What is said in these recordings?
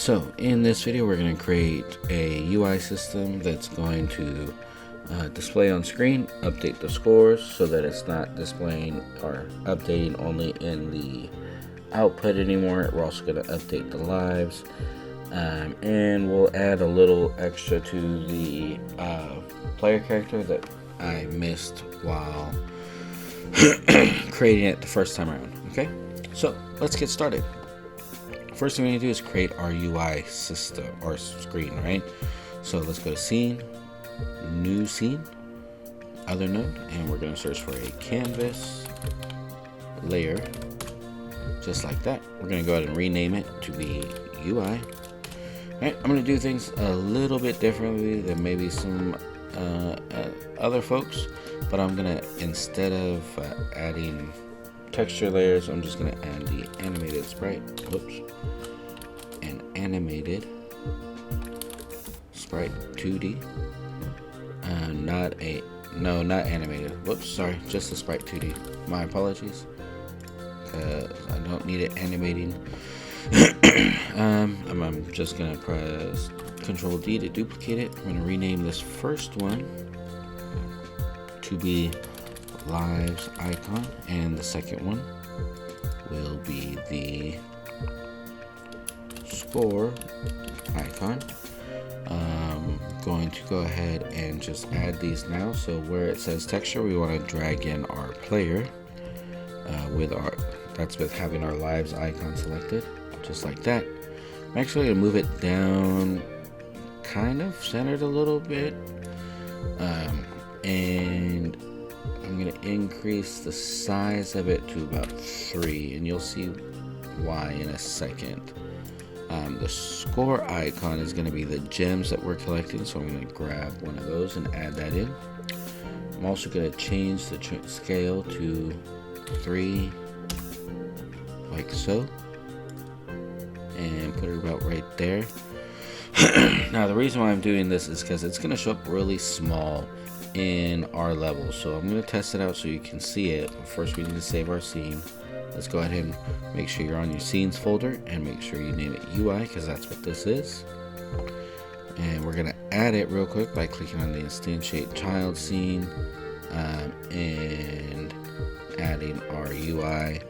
So in this video we're going to create a UI system that's going to display on screen, update the scores so that it's not displaying or updating only in the output anymore. We're also going to update the lives, and we'll add a little extra to the player character that I missed while creating it the first time around. Okay, so let's get started. First thing we need to do is create our UI system or screen, right? So let's go to scene, new scene, other node, and we're going to search for a canvas layer, just like that. We're going to go ahead and rename it to be UI. Right, I'm going to do things a little bit differently than maybe some other folks, but I'm going to, instead of adding texture layers, I'm just going to add the animated sprite. Whoops. An animated sprite 2D. Not animated. Whoops, sorry, just the sprite 2D. My apologies, because I don't need it animating. I'm just gonna press Control D to duplicate it. I'm gonna rename this first one to be lives icon, and the second one will be the score icon. Going to go ahead and just add these now. So where it says texture, we want to drag in our player with having our lives icon selected, just like that. I'm actually gonna move it down, kind of centered a little bit, and I'm going to increase the size of it to about 3, and you'll see why in a second. The score icon is going to be the gems that we're collecting, so I'm going to grab one of those and add that in. I'm also going to change the scale to 3, like so, and put it about right there. Now the reason why I'm doing this is because it's going to show up really small in our level, so I'm going to test it out so you can see it. But first we need to save our scene. Let's go ahead and make sure you're on your scenes folder and make sure you name it UI, because that's what this is. And we're going to add it real quick by clicking on the instantiate child scene, and adding our UI.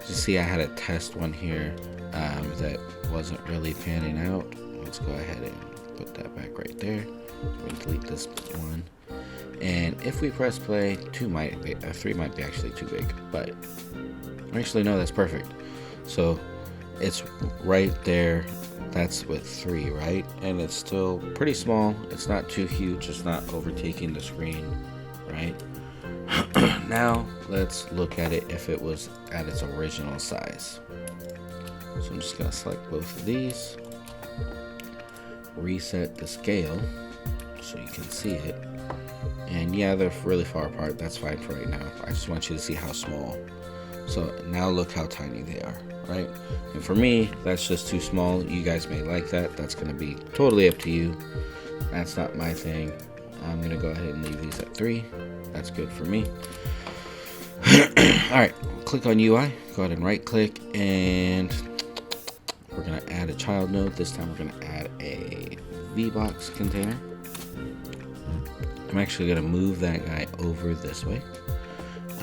You see I had a test one here that wasn't really panning out. Let's go ahead and put that back right there. We're going to delete this one. And if we press play, 3 might be actually too big, but actually no, that's perfect. So it's right there. That's with 3, right? And it's still pretty small. It's not too huge. It's not overtaking the screen, right? Now let's look at it if it was at its original size. So I'm just gonna select both of these, reset the scale so you can see it. And yeah, they're really far apart. That's fine for right now. I just want you to see how small. So now look how tiny they are, right? And for me, that's just too small. You guys may like that. That's going to be totally up to you. That's not my thing. I'm going to go ahead and leave these at 3. That's good for me. All right, click on UI. Go ahead and right click, and we're going to add a child node. This time we're going to add a VBox container. I'm actually going to move that guy over this way.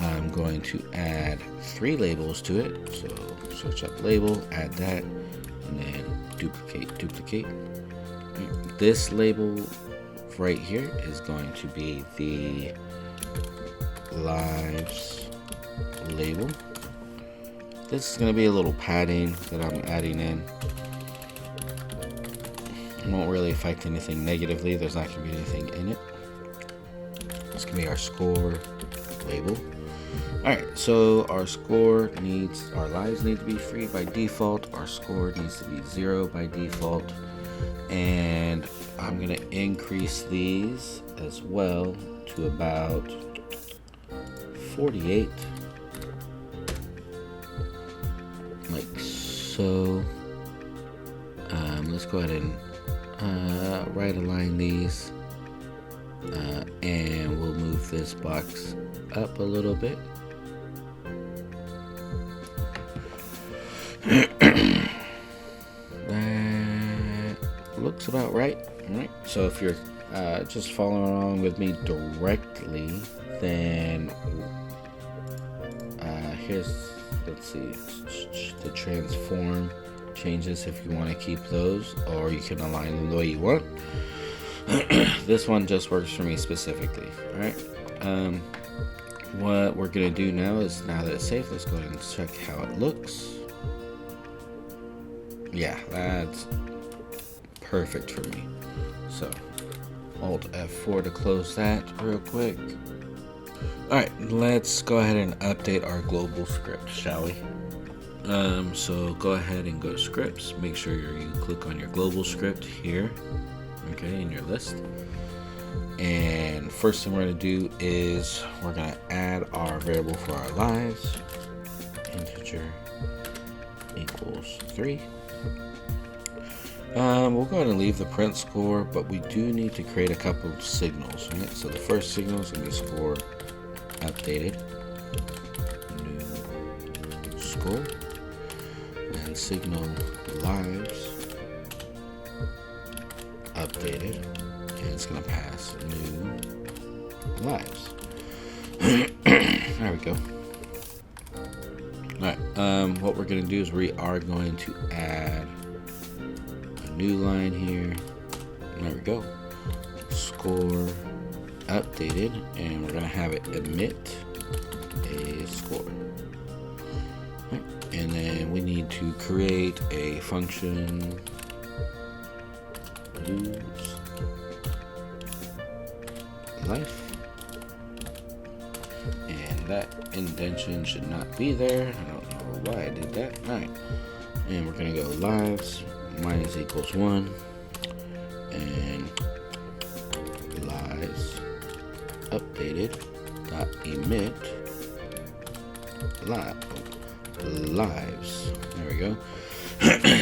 I'm going to add 3 labels to it. So search up label, add that, and then duplicate. This label right here is going to be the lives label. This is going to be a little padding that I'm adding in. It won't really affect anything negatively. There's not going to be anything in it. This can be our score label. Alright, so our lives need to be free by default. Our score needs to be 0 by default. And I'm going to increase these as well to about 48. Like so. Let's go ahead and right align these. And we'll move this box up a little bit. looks about right. All right. So if you're just following along with me directly, then here's, let's see, the transform changes if you want to keep those, or you can align them the way you want. This one just works for me specifically. All right. What we're gonna do now is, now that it's safe, let's go ahead and check how it looks. Yeah, that's perfect for me. So Alt F4 to close that real quick. Alright, let's go ahead and update our global script, shall we? So go ahead and go to scripts. Make sure you click on your global script here, okay, in your list. And first thing we're going to do is we're going to add our variable for our lives. Integer equals 3. We'll go ahead and leave the print score, but we do need to create a couple of signals, right? So the first signal is going to be score updated, new score, and signal lives updated, and it's going to pass new lives. There we go. Alright, what we're going to do is we are going to add a new line here. There we go. Score updated, and we're going to have it emit a score. Right. And then we need to create a function lose life, and that indentation should not be there. I don't know why I did that. Alright, and we're gonna go lives minus equals 1, and lives updated dot emit lives. There we go.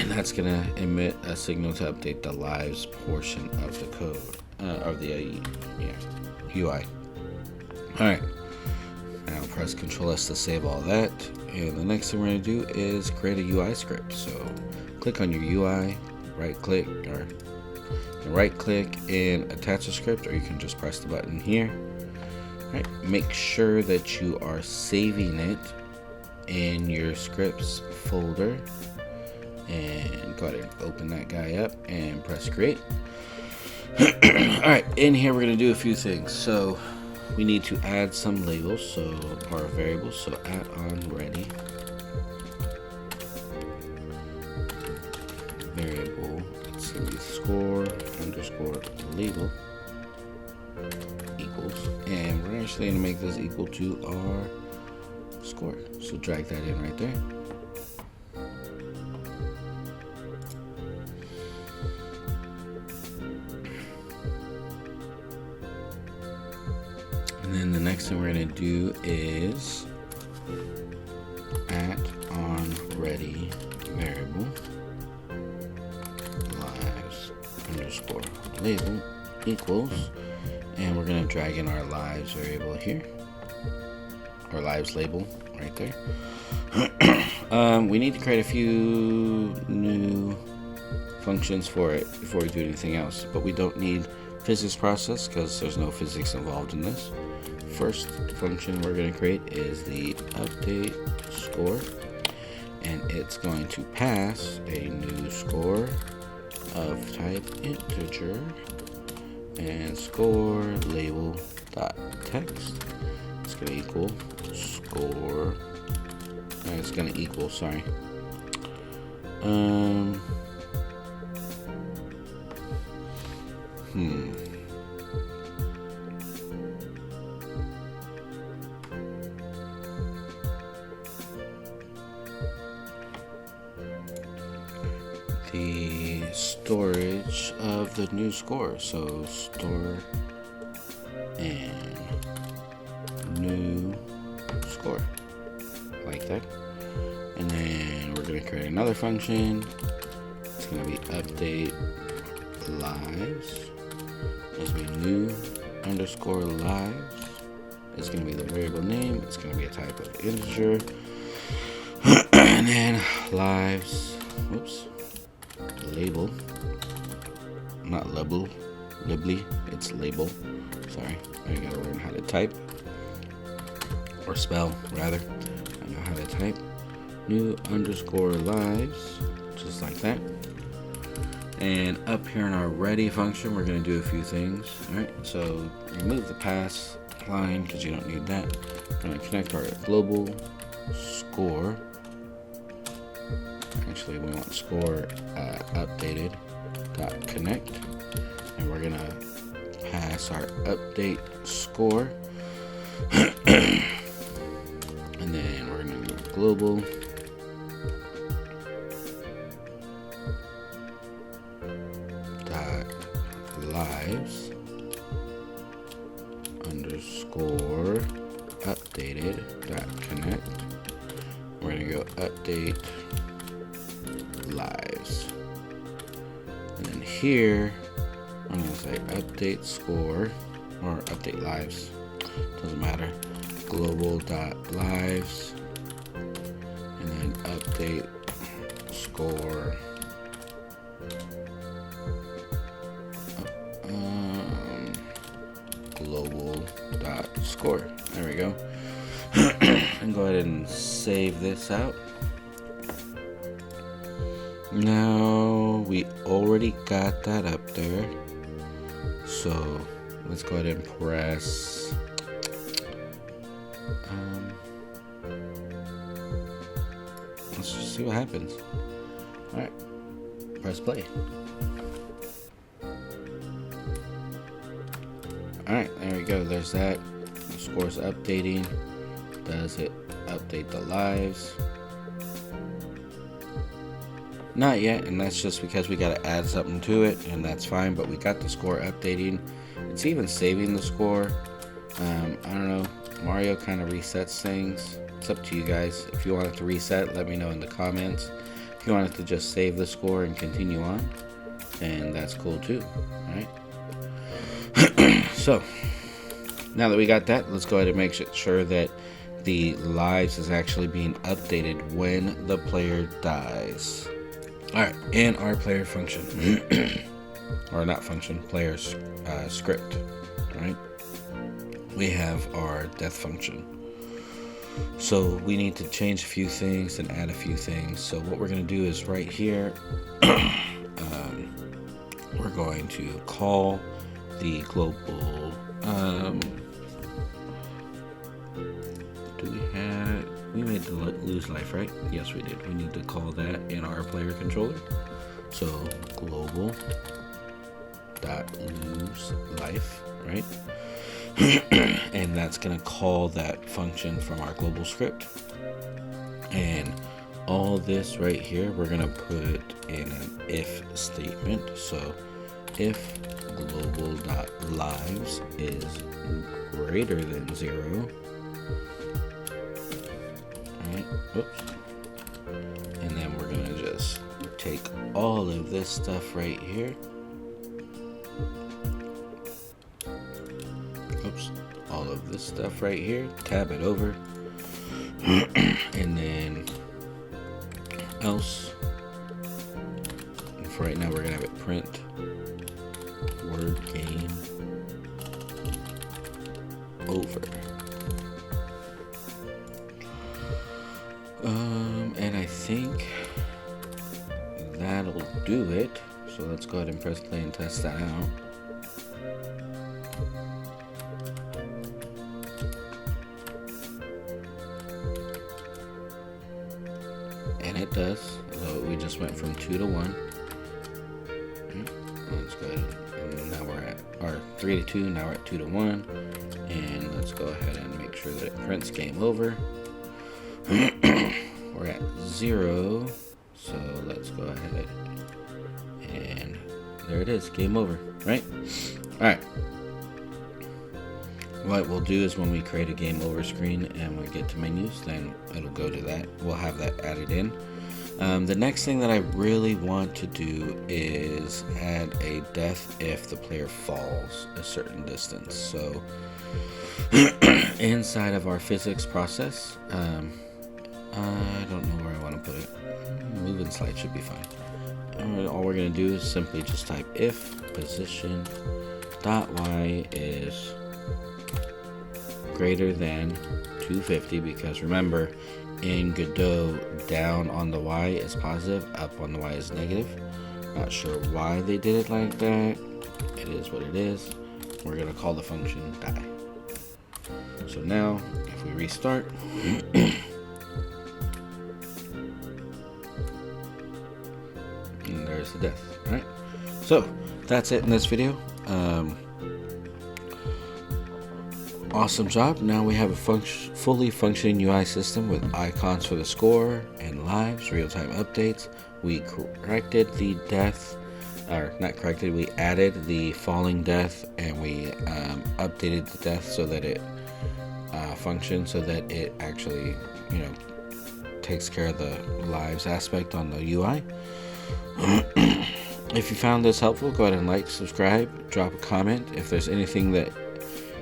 That's gonna emit a signal to update the lives portion of the code, of the UI. Alright, now press Control S to save all that, and the next thing we're going to do is create a UI script. So click on your UI, right click and attach a script, or you can just press the button here. Right, make sure that you are saving it in your scripts folder, and go ahead and open that guy up and press create. Alright, in here we're going to do a few things. So we need to add some labels, so our variables, so add on ready variable, it's going to be score underscore label equals, and we're actually going to make this equal to our score, so drag that in right there. And then the next thing we're going to do is at on ready variable lives underscore label equals, and we're going to drag in our lives variable here, or lives label right there. We need to create a few new functions for it before we do anything else, but we don't need physics process because there's no physics involved in this. First function we're going to create is the update score, and it's going to pass a new score of type integer and score label dot text. It's going to equal score, it's going to equal, sorry, the storage of the new score, so store and new score, like that. And then we're going to create another function. It's going to be update lives. It's going to be new underscore lives. It's going to be the variable name. It's going to be a type of integer. And then lives, label not libly, it's label. Sorry, I gotta learn how to type, or spell rather. I know how to type. New underscore lives, just like that. And up here in our ready function, we're gonna do a few things. All right, so remove the pass line because you don't need that. We're gonna connect our global score. Actually, we want score updated dot connect, and we're gonna pass our update score, and then we're gonna do global dot lives underscore updated dot connect. We're gonna go update lives, and then here I'm gonna say update score or update lives, doesn't matter, global dot lives, and then update score global dot score. There we go. And go ahead and save this out. Now we already got that up there, so let's go ahead and press let's just see what happens. All right, press play. All right, there we go. There's that. The score's updating. Does it update the lives? Not yet, and that's just because we got to add something to it, and that's fine, but we got the score updating. It's even saving the score. I don't know. Mario kind of resets things. It's up to you guys. If you want it to reset, let me know in the comments. If you want it to just save the score and continue on, and that's cool too. All right. So, now that we got that, let's go ahead and make sure that the lives is actually being updated when the player dies. Alright, in our player function, or not function, player's script, right? We have our death function. So we need to change a few things and add a few things. So what we're going to do is right here, we're going to call the global, we made the lose life, right? Yes, we did. We need to call that in our player controller. So global dot lose life, right? And that's gonna call that function from our global script. And all this right here, we're gonna put in an if statement. So if global dot lives is greater than 0. Alright, oops. And then we're gonna just take all of this stuff right here. Oops, all of this stuff right here, tab it over, and then else. And for right now, we're gonna have it print word game over. And I think that'll do it. So let's go ahead and press play and test that out. And it does. So we just went from 2 to 1. Let's go ahead. And now we're at, or 3 to 2. Now we're at 2 to 1. And let's go ahead and make sure that it prints game over. We're at 0, so let's go ahead and there it is, game over, right? Alright, what we'll do is when we create a game over screen and we get to menus, then it'll go to that. We'll have that added in. The next thing that I really want to do is add a death if the player falls a certain distance. So inside of our physics process, I don't know where I want to put it. Moving slide should be fine. And all we're going to do is simply just type if position dot y is greater than 250, because remember, in Godot, down on the y is positive, up on the y is negative. Not sure why they did it like that. It is what it is. We're going to call the function die. So now, if we restart, and there's the death. Alright, so that's it in this video. Awesome job. Now we have a fully functioning UI system with icons for the score and lives, real-time updates. We corrected the death, or not corrected, we added the falling death, and we updated the death so that it functions, so that it actually, takes care of the lives aspect on the UI. If you found this helpful, go ahead and like, subscribe, drop a comment. If there's anything that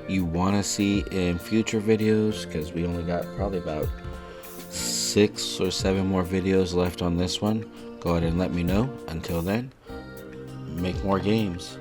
you want to see in future videos, because we only got probably about 6 or 7 more videos left on this one, go ahead and let me know. Until then, make more games.